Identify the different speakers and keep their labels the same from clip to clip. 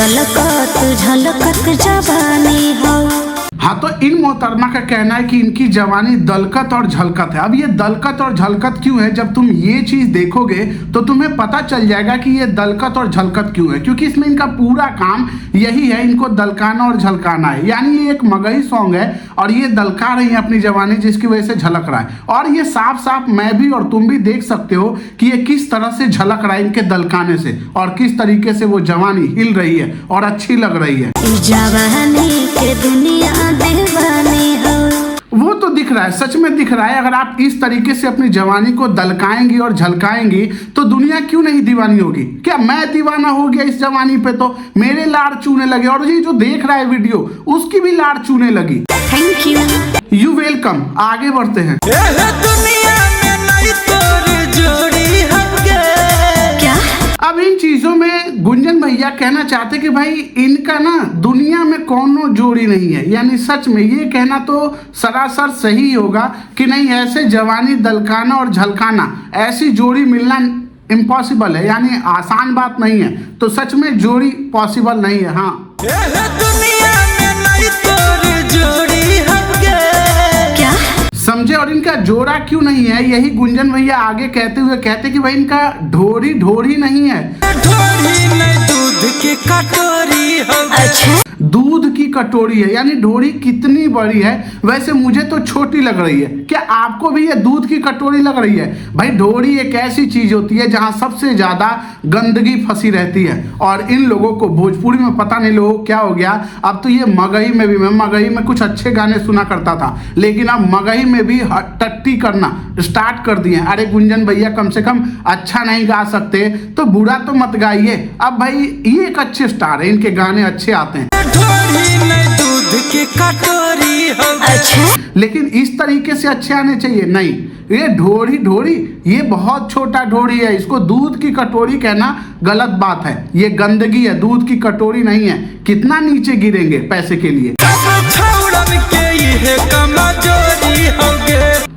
Speaker 1: दलकत झलकत जवानी हो।
Speaker 2: हाँ, तो इन मोहतरमा का कहना है कि इनकी जवानी दलकत और झलकत है। अब ये दलकत और झलकत क्यों है, जब तुम ये चीज देखोगे तो तुम्हें पता चल जाएगा कि ये दलकत और झलकत क्यों है। क्योंकि इसमें इनका पूरा काम यही है, इनको दलकाना और झलकाना है। यानी ये एक मगही सॉन्ग है और ये दलका रही है अपनी जवानी, जिसकी वजह से झलक रहा है। और ये साफ साफ मैं भी और तुम भी देख सकते हो कि ये किस तरह से झलक रहा है इनके दलकाने से, और किस तरीके से वो जवानी हिल रही है और अच्छी लग रही है।
Speaker 1: जवानी के दुनिया दीवानी हो।
Speaker 2: वो तो दिख रहा है, सच में दिख रहा है। अगर आप इस तरीके से अपनी जवानी को दलकाएंगी और झलकाएंगी तो दुनिया क्यों नहीं दीवानी होगी। क्या मैं दीवाना हो गया इस जवानी पे, तो मेरे लाड़ चूने लगे, और ये जो देख रहा है वीडियो उसकी भी लाड़ चूने लगी।
Speaker 1: Thank you,
Speaker 2: you welcome. आगे बढ़ते हैं। अब इन चीजों में गुंजन भैया कहना चाहते कि भाई इनका ना दुनिया में कोनो जोड़ी नहीं है। यानी सच में ये कहना तो सरासर सही होगा कि नहीं, ऐसे जवानी दलकाना और झलकाना, ऐसी जोड़ी मिलना इम्पॉसिबल है, यानी आसान बात नहीं है। तो सच में जोड़ी पॉसिबल नहीं है। हाँ, समझे। और इनका जोड़ा क्यों नहीं है, यही गुंजन भैया आगे कहते हुए कहते कि भाई इनका ढोरी ढोरी नहीं है, दूध की कटोरी है। अच्छा, दूध की कटोरी है, यानी ढोरी कितनी बड़ी है। वैसे मुझे तो छोटी लग रही है, क्या आपको भी ये दूध की कटोरी लग रही है? भाई ढोरी एक ऐसी चीज होती है जहां सबसे ज्यादा गंदगी फंसी रहती है। और इन लोगों को भोजपुरी में पता नहीं लोगों क्या हो गया, अब तो ये मगही में भी, मैं मगही में कुछ अच्छे गाने सुना करता था, लेकिन अब मगही में भी टट्टी करना स्टार्ट कर दिए। अरे गुंजन भैया, कम से कम अच्छा नहीं गा सकते तो बुरा तो मत गाइए। अब भाई ये एक अच्छे स्टार है, इनके गाने अच्छे आते हैं। दूध की कटोरी हो। अच्छा, लेकिन इस तरीके से अच्छे आने चाहिए। नहीं, ये ढोरी ढोरी, ये बहुत छोटा ढोरी है, इसको दूध की कटोरी कहना गलत बात है। ये गंदगी है, दूध की कटोरी नहीं है। कितना नीचे गिरेंगे पैसे के लिए।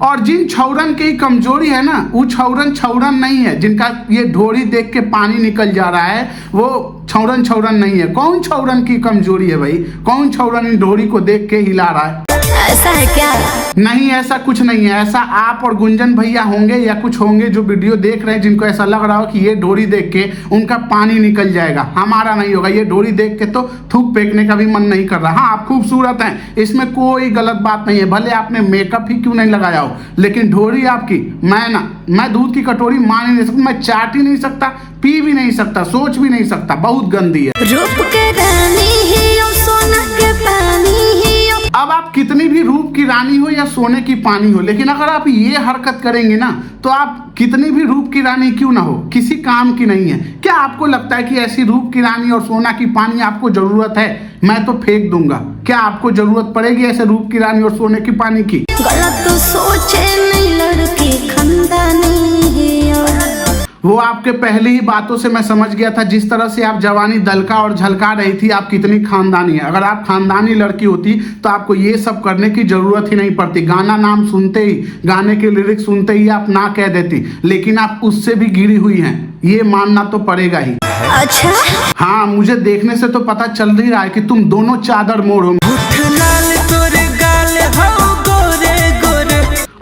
Speaker 2: और जिन छौरन की कमजोरी है ना, वो छौरन छौरन नहीं है। जिनका ये ढोरी देख के पानी निकल जा रहा है, वो छौरन छौरन नहीं है। कौन छौरन की कमजोरी है भाई? कौन छौरन इन ढोरी को देख के हिला रहा है?
Speaker 1: ऐसा है क्या?
Speaker 2: नहीं, ऐसा कुछ नहीं है। ऐसा आप और गुंजन भैया होंगे या कुछ होंगे जो वीडियो देख रहे हैं, जिनको ऐसा लग रहा हो कि ये ढोरी देख के उनका पानी निकल जाएगा। हमारा नहीं होगा। ये ढोरी देख के तो थूक फेंकने का भी मन नहीं कर रहा। हाँ, आप खूबसूरत हैं, इसमें कोई गलत बात नहीं है, भले आपने मेकअप ही क्यों नहीं लगाया हो, लेकिन ढोरी आपकी, मैं दूध की कटोरी मान ही नहीं सकता, मैं चाट ही नहीं सकता, पी भी नहीं सकता, सोच भी नहीं सकता, बहुत गंदी है।
Speaker 1: रूप के रानी ही हो, सोना के पानी ही हो।
Speaker 2: अब आप कितनी भी रूप की रानी हो या सोने की पानी हो, लेकिन अगर आप ये हरकत करेंगे ना, तो आप कितनी भी रूप की रानी क्यों ना हो, किसी काम की नहीं है। क्या आपको लगता है कि ऐसी रूप की रानी और सोना की पानी आपको जरूरत है? मैं तो फेंक दूंगा। क्या आपको जरूरत पड़ेगी ऐसे रूप की रानी और सोने की पानी की?
Speaker 1: गलत तो सोचे नहीं, लड़की खानदानी है।
Speaker 2: वो आपके पहले ही बातों से मैं समझ गया था, जिस तरह से आप जवानी दलका और झलका रही थी, आप कितनी खानदानी है। अगर आप खानदानी लड़की होती तो आपको ये सब करने की जरूरत ही नहीं पड़ती। गाना नाम सुनते ही, गाने के लिरिक्स सुनते ही आप ना कह देती, लेकिन आप उससे भी गिरी हुई हैं, ये मानना तो पड़ेगा ही।
Speaker 1: अच्छा, हाँ,
Speaker 2: मुझे देखने से तो पता चल ही रहा है कि तुम दोनों चादर मोड़ हो।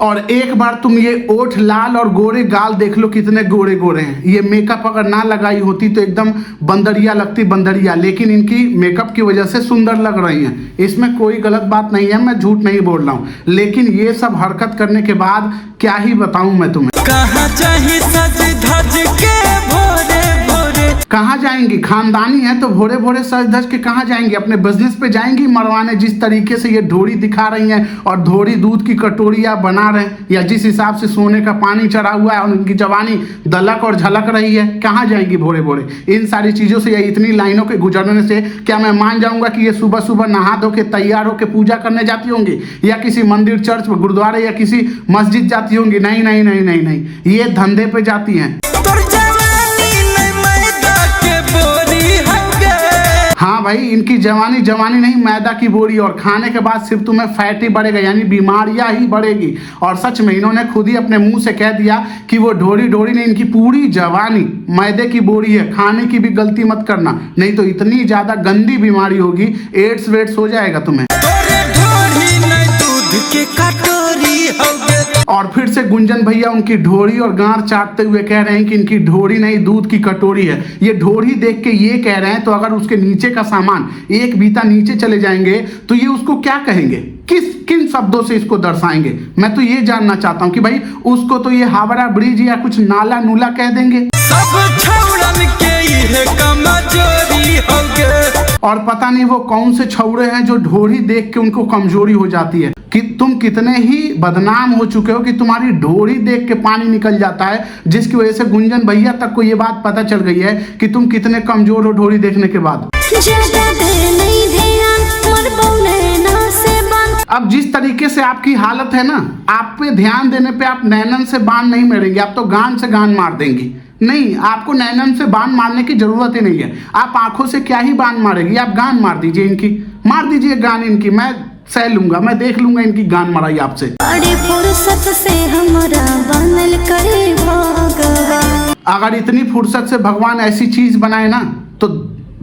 Speaker 2: और एक बार तुम ये ओठ लाल और गोरे गाल देख लो, कितने गोरे गोरे हैं। ये मेकअप अगर ना लगाई होती तो एकदम बंदरिया लगती, बंदरिया, लेकिन इनकी मेकअप की वजह से सुंदर लग रही हैं। इसमें कोई गलत बात नहीं है, मैं झूठ नहीं बोल रहा हूँ। लेकिन ये सब हरकत करने के बाद क्या ही बताऊं मैं तुम्हें। कहाँ चाहिए सज धज के भोरे भोरे, कहाँ जाएंगी? खानदानी है तो भोरे भोरे सज धज के कहाँ जाएंगी? अपने बिजनेस पे जाएंगी मरवाने। जिस तरीके से ये ढोरी दिखा रही हैं और ढोरी दूध की कटोरियां बना रहे हैं, या जिस हिसाब से सोने का पानी चढ़ा हुआ है और उनकी जवानी दलक और झलक रही है, कहाँ जाएंगी भोरे भोरे? इन सारी चीजों से या इतनी लाइनों के गुजरने से क्या मैं मान जाऊंगा कि ये सुबह सुबह नहा धो के तैयार होकर पूजा करने जाती होंगी, या किसी मंदिर, चर्च, गुरुद्वारे या किसी मस्जिद जाती होंगी? नहीं नहीं नहीं नहीं नहीं, ये धंधे पे जाती हैं। हाँ हाँ भाई, इनकी जवानी जवानी नहीं, मैदा की बोरी, और खाने के बाद सिर्फ तुम्हें फैट ही बढ़ेगा, यानी बीमारियां ही बढ़ेगी। और सच में इन्होंने खुद ही अपने मुंह से कह दिया कि वो ढोरी ढोरी नहीं, इनकी पूरी जवानी मैदे की बोरी है। खाने की भी गलती मत करना, नहीं तो इतनी ज्यादा गंदी बीमारी होगी, एड्स वेड्स हो जाएगा तुम्हें। और फिर से गुंजन भैया उनकी ढोरी और गांठ चाटते हुए कह रहे हैं कि इनकी ढोरी नहीं, दूध की कटोरी है। ये ढोरी देख के ये कह रहे हैं, तो अगर उसके नीचे का सामान एक बीता नीचे चले जाएंगे तो ये उसको क्या कहेंगे, किन शब्दों से इसको दर्शाएंगे? मैं तो ये जानना चाहता हूँ कि भाई उसको तो ये हावड़ा ब्रिज या कुछ नाला नूला कह देंगे। सब छौड़न के ये कमजोरी हो गए। और पता नहीं वो कौन से छौड़े हैं जो ढोरी देख के उनको कमजोरी हो जाती है। कि तुम कितने ही बदनाम हो चुके हो कि तुम्हारी ढोरी देख के पानी निकल जाता है, जिसकी वजह से गुंजन भैया तक को ये बात पता चल गई है कि तुम कितने कमजोर हो ढोरी देखने के बाद। अब जिस तरीके से आपकी हालत है ना, आप पे ध्यान देने पे आप नैनन से बाण नहीं मारेंगे, आप तो गान से गान मार देंगी। नहीं, आपको नैनन से बाण मारने की जरूरत ही नहीं है। आप आंखों से क्या ही बाण मारेंगी, आप गान मार दीजिए इनकी, मार दीजिए गान इनकी। मैं सह लूंगा, मैं देख लूंगा इनकी गान माराई आपसे। बड़ी फुर्सत से हमरा बनल करे भगवान। अगर इतनी फुर्सत से भगवान ऐसी चीज बनाए ना, तो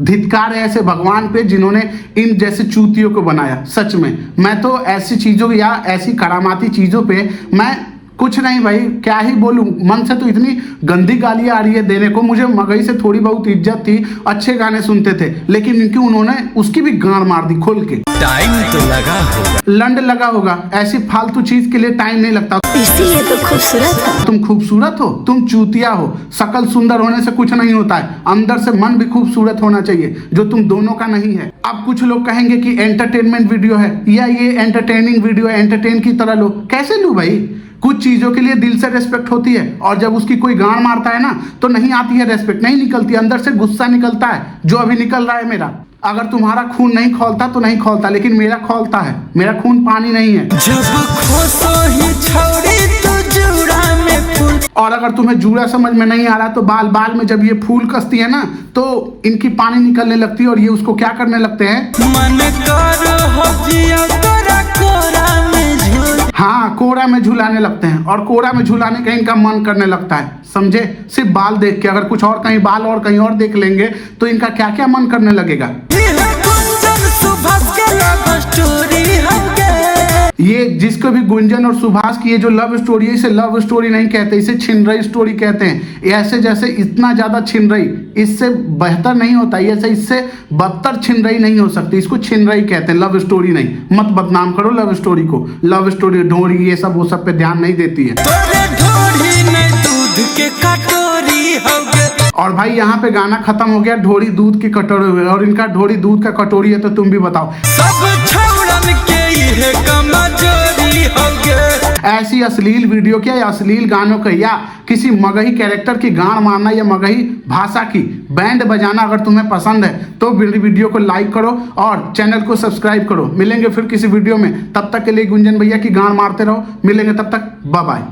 Speaker 2: धिक्कार है ऐसे भगवान पे जिन्होंने इन जैसे चूतियों को बनाया। सच में मैं तो ऐसी चीजों या ऐसी करामाती चीजों पे मैं कुछ नहीं भाई, क्या ही बोलूं। मन से तो इतनी गंदी गालियां आ रही है देने को। मुझे मगही से थोड़ी बहुत इज्जत थी, अच्छे गाने सुनते थे, लेकिन इनकी उन्होंने उसकी भी गांड मार दी खोल के। टाइम तो लगा होगा, लंड लगा होगा, ऐसी फालतू चीज के लिए टाइम नहीं लगता।
Speaker 1: इसलिए तो खूबसूरत हो
Speaker 2: तुम, खूबसूरत हो तुम, चूतिया हो। शकल सुंदर होने से कुछ नहीं होता है, अंदर से मन भी खूबसूरत होना चाहिए, जो तुम दोनों का नहीं है। अब कुछ लोग कहेंगे कि एंटरटेनमेंट वीडियो है या ये एंटरटेनिंग वीडियो है, एंटरटेन की तरह लो। कैसे लूं भाई? कुछ चीजों के लिए दिल से रेस्पेक्ट होती है, और जब उसकी कोई गांड मारता है ना, तो नहीं आती है रेस्पेक्ट, नहीं निकलती, अंदर से गुस्सा निकलता है, जो अभी निकल रहा है मेरा। अगर तुम्हारा खून नहीं खौलता तो नहीं खौलता, लेकिन मेरा खौलता है, मेरा खून पानी नहीं है। जब खोसो ही छौड़ी तो जूड़ा में फूल। और अगर तुम्हें जूड़ा समझ में नहीं आ रहा, तो बाल बाल में जब ये फूल कसती है ना, तो इनकी पानी निकलने लगती है, और ये उसको क्या करने लगते हैं, मन कर हो जिया तोरा कोरा में झूल। हाँ, कोरा में झुलाने लगते हैं, और कोरा में झुलाने का इनका मन करने लगता है, समझे? सिर्फ बाल देख के। अगर कुछ और कहीं बाल और कहीं और देख लेंगे तो इनका क्या क्या मन करने लगेगा। ये जिसको भी गुंजन और सुभाष की ये जो लव स्टोरी है, इसे लव स्टोरी नहीं कहते, इसे छिनरई स्टोरी कहते हैं। ऐसे जैसे इतना ज्यादा छिनरई इससे बेहतर नहीं होता, ऐसे इससे बदतर छिनरई नहीं हो सकती, इसको छिनरई कहते हैं, लव स्टोरी नहीं। मत बदनाम करो लव स्टोरी को। लव स्टोरी ढोरी ये सब वो सब पे ध्यान नहीं देती है। और भाई यहाँ पे गाना खत्म हो गया, ढोरी दूध की कटोरी हुई, और इनका ढोरी दूध का कटोरी है, तो तुम भी बताओ। सब छौड़न के ये कमजोरी हो गए। ऐसी अश्लील वीडियो क्या, या अश्लील गानों का, या किसी मगही कैरेक्टर की गान मारना, या मगही भाषा की बैंड बजाना अगर तुम्हें पसंद है, तो वीडियो को लाइक करो और चैनल को सब्सक्राइब करो। मिलेंगे फिर किसी वीडियो में, तब तक के लिए गुंजन भैया की गान मारते रहो। मिलेंगे तब तक, बाय बाय।